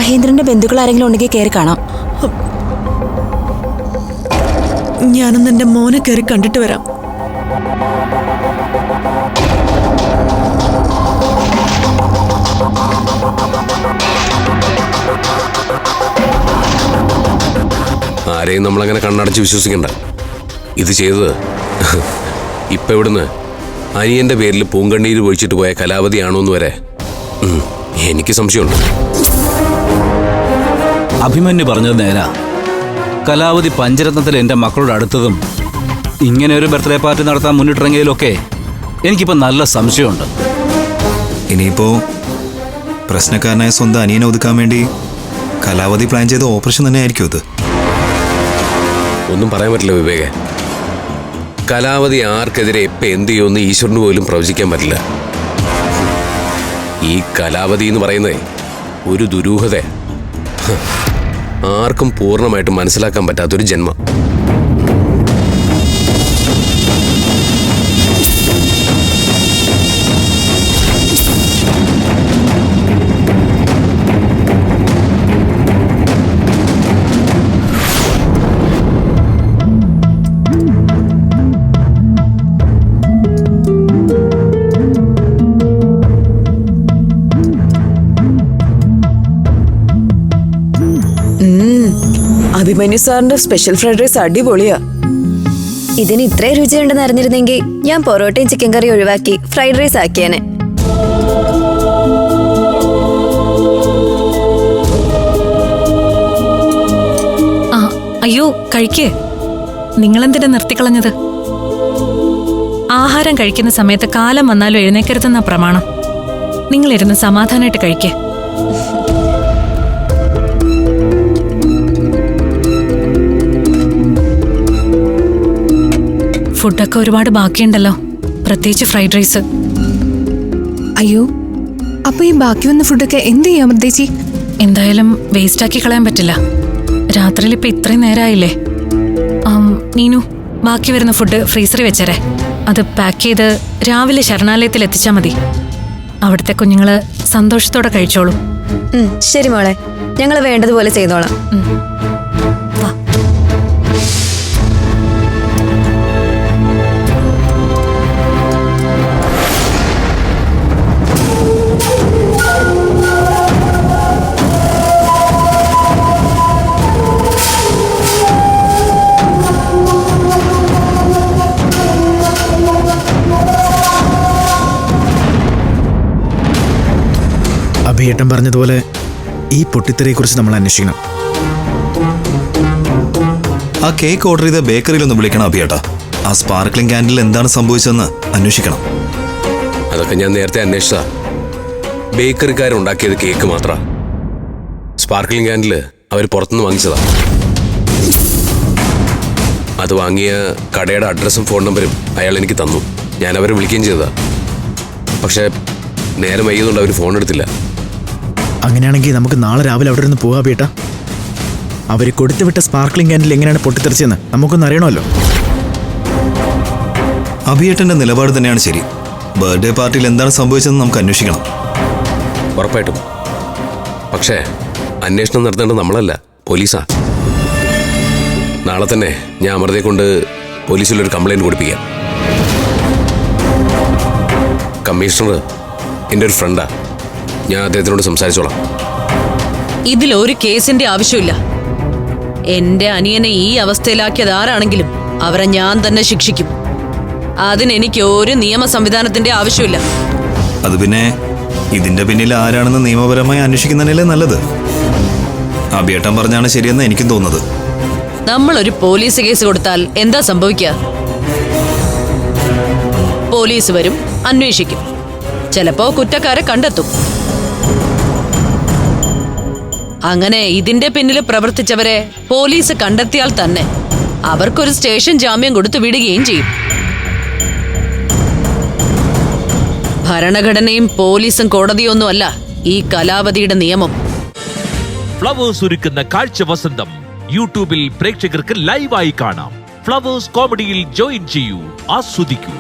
മഹേന്ദ്രന്റെ ബന്ധുക്കൾ ആരെങ്കിലും ഉണ്ടെങ്കിൽ കയറി കാണാം. ഞാനൊന്ന് എന്റെ മോനെ കയറി കണ്ടിട്ട് വരാം. ആരെയും നമ്മളങ്ങനെ കണ്ണടച്ച് വിശ്വസിക്കണ്ട. ഇത് ചെയ്തത് ഇപ്പൊ ഇവിടുന്ന് അനിയന്റെ പേരിൽ പൂങ്കണ്ണീര് ഒഴിച്ചിട്ട് പോയ കലാവതിയാണോന്ന് വരെ എനിക്ക് സംശയമുണ്ട്. അഭിമന്യു പറഞ്ഞത് നേരാ. കലാവതി പഞ്ചരത്നത്തിൽ എൻ്റെ മക്കളോട് അടുത്തതും ഇങ്ങനെ ഒരു ബർത്ത്ഡേ പാർട്ടി നടത്താൻ മുന്നിട്ടിറങ്ങിയതിലൊക്കെ എനിക്കിപ്പോൾ നല്ല സംശയമുണ്ട്. ഇനിയിപ്പോ പ്രശ്നക്കാരനായ സ്വന്തം അനിയനെ ഒതുക്കാൻ വേണ്ടി കലാവതി പ്ലാൻ ചെയ്ത ഓപ്പറേഷൻ തന്നെ ആയിരിക്കും ഇത്. ഒന്നും പറയാൻ പറ്റില്ല വിവേകെ. കലാവതി ആർക്കെതിരെ എപ്പോൾ എന്ത് ചെയ്യുമെന്ന് ഈശ്വരന് പോലും പ്രവചിക്കാൻ പറ്റില്ല. ഈ കലാവതി എന്ന് പറയുന്നതേ ഒരു ദുരൂഹത, ആർക്കും പൂർണ്ണമായിട്ട് മനസ്സിലാക്കാൻ പറ്റാത്തൊരു ജന്മം. അഭിമന്യു സാറിന്റെ സ്പെഷ്യൽ ഫ്രൈഡ് റൈസ് അടിപൊളിയാ. ഇതിന് ഇത്രയും രുചിയുണ്ടെന്ന് അറിഞ്ഞിരുന്നെങ്കിൽ ഞാൻ പൊറോട്ടയും ചിക്കൻ കറി ഒഴിവാക്കി ഫ്രൈഡ് റൈസ് ആക്കിയേനെ. അയ്യോ കഴിക്കേ. നിങ്ങളെന്തിനാ നിർത്തിക്കളഞ്ഞത്? ആഹാരം കഴിക്കുന്ന സമയത്ത് കാലം വന്നാലും എഴുന്നേക്കരുതെന്നാ പ്രമാണം. നിങ്ങളിരുന്ന് സമാധാനമായിട്ട് കഴിക്കേ. ഫുഡൊക്കെ ഒരുപാട് ബാക്കിയുണ്ടല്ലോ, പ്രത്യേകിച്ച് ഫ്രൈഡ് റൈസ്. അയ്യോ, അപ്പൊ ഈ ബാക്കി വന്ന ഫുഡൊക്കെ എന്ത് ചെയ്യാം അമൃതേച്ചി? എന്തായാലും വേസ്റ്റ് ആക്കി കളയാൻ പറ്റില്ല. രാത്രിയിൽ ഇപ്പൊ ഇത്രയും നേരമായില്ലേ. നീനു, ബാക്കി വരുന്ന ഫുഡ് ഫ്രീസറിൽ വെച്ചേരെ. അത് പാക്ക് ചെയ്ത് രാവിലെ ശരണാലയത്തിൽ എത്തിച്ചാൽ മതി. അവിടുത്തെ കുഞ്ഞുങ്ങള് സന്തോഷത്തോടെ കഴിച്ചോളൂ. ശരി മോളെ, ഞങ്ങൾ വേണ്ടതുപോലെ ചെയ്തോളാം. അഭിയേട്ടൻ പറഞ്ഞതുപോലെ ഈ പൊട്ടിത്തെറിയെക്കുറിച്ച് നമ്മൾ അന്വേഷിക്കണം. ആ കേക്ക് ഓർഡർ ചെയ്ത ബേക്കറിയിലൊന്ന് വിളിക്കണം അഭിയേട്ടാ. ആ സ്പാർക്ലിംഗ് ക്യാൻഡിൽ എന്താണ് സംഭവിച്ചതെന്ന് അന്വേഷിക്കണം. അതൊക്കെ ഞാൻ നേരത്തെ അന്വേഷിച്ചതാ. ബേക്കറിക്കാരുണ്ടാക്കിയത് കേക്ക് മാത്ര. സ്പാർക്ലിംഗ് ക്യാൻഡില് അവർ പുറത്തുനിന്ന് വാങ്ങിച്ചതാ. അത് വാങ്ങിയ കടയുടെ അഡ്രസ്സും ഫോൺ നമ്പരും അയാൾ എനിക്ക് തന്നു. ഞാൻ അവരെ വിളിക്കുകയും ചെയ്തതാ. പക്ഷെ നേരം വൈകുന്നുണ്ട് അവർ ഫോൺ എടുത്തില്ല. അങ്ങനെയാണെങ്കിൽ നമുക്ക് നാളെ രാവിലെ അവിടെ നിന്ന് പോകാം ബേട്ടാ. അവർ കൊടുത്തുവിട്ട സ്പാർക്ലിംഗ് ക്യാൻഡിൽ എങ്ങനെയാണ് പൊട്ടിത്തെറിച്ചെന്ന് നമുക്കൊന്ന് അറിയണമല്ലോ. അഭിയേട്ടന്റെ നിലപാട് തന്നെയാണ് ശരി. ബർത്ത്ഡേ പാർട്ടിയിൽ എന്താണ് സംഭവിച്ചതെന്ന് നമുക്ക് അന്വേഷിക്കണം. ഉറപ്പായിട്ടും. പക്ഷേ അന്വേഷണം നടത്തേണ്ടത് നമ്മളല്ല, പോലീസാ. നാളെ തന്നെ ഞാൻ അമൃതയെ കൊണ്ട് പോലീസിലൊരു കംപ്ലൈൻറ്റ് കൊടുപ്പിക്കാം. കമ്മീഷണർ എൻ്റെ ഒരു ഫ്രണ്ടാ. ഞാൻ അദ്ദേഹത്തിനോട് സംസാരിച്ചോളാം. ഇതിലൊരു കേസിന്റെ ആവശ്യമില്ല. എന്റെ അനിയനെ ഈ അവസ്ഥയിലാക്കിയത് ആരാണെങ്കിലും അവരെ ഞാൻ തന്നെ ശിക്ഷിക്കും. അതിനെനിക്ക് ഒരു നിയമ സംവിധാനത്തിന്റെ ആവശ്യമില്ല. അത് പിന്നെ ഇതിന്റെ പിന്നിൽ ആരാണെന്ന് നിയമപരമായി അന്വേഷിക്കുന്നതിനല്ലേ നല്ലത്. അഭിയേട്ടൻ പറഞ്ഞാണ് ശരിയെന്ന് എനിക്കും തോന്നുന്നത്. നമ്മളൊരു പോലീസ് കേസ് കൊടുത്താൽ എന്താ സംഭവിക്കുക? പോലീസ് വരും, അന്വേഷിക്കും, ചിലപ്പോ കുറ്റക്കാരെ കണ്ടെത്തും. അങ്ങനെ ഇതിന്റെ പിന്നിൽ പ്രവർത്തിച്ചവരെ പോലീസ് കണ്ടെത്തിയാൽ തന്നെ അവർക്കൊരു സ്റ്റേഷൻ ജാമ്യം കൊടുത്തു വിടുകയും ചെയ്യും. ഭരണഘടനയും പോലീസും കോടതിയൊന്നുമല്ല ഈ കലാവതിയുടെ നിയമം. ഫ്ലവേഴ്സ് ഒരുക്കുന്ന കാഴ്ച വസന്തം യൂട്യൂബിൽ പ്രേക്ഷകർക്ക് ലൈവായി കാണാം. ഫ്ലവേഴ്സ് കോമഡിയിൽ ജോയിൻ ചെയ്യൂ, ആസ്വദിക്കൂ.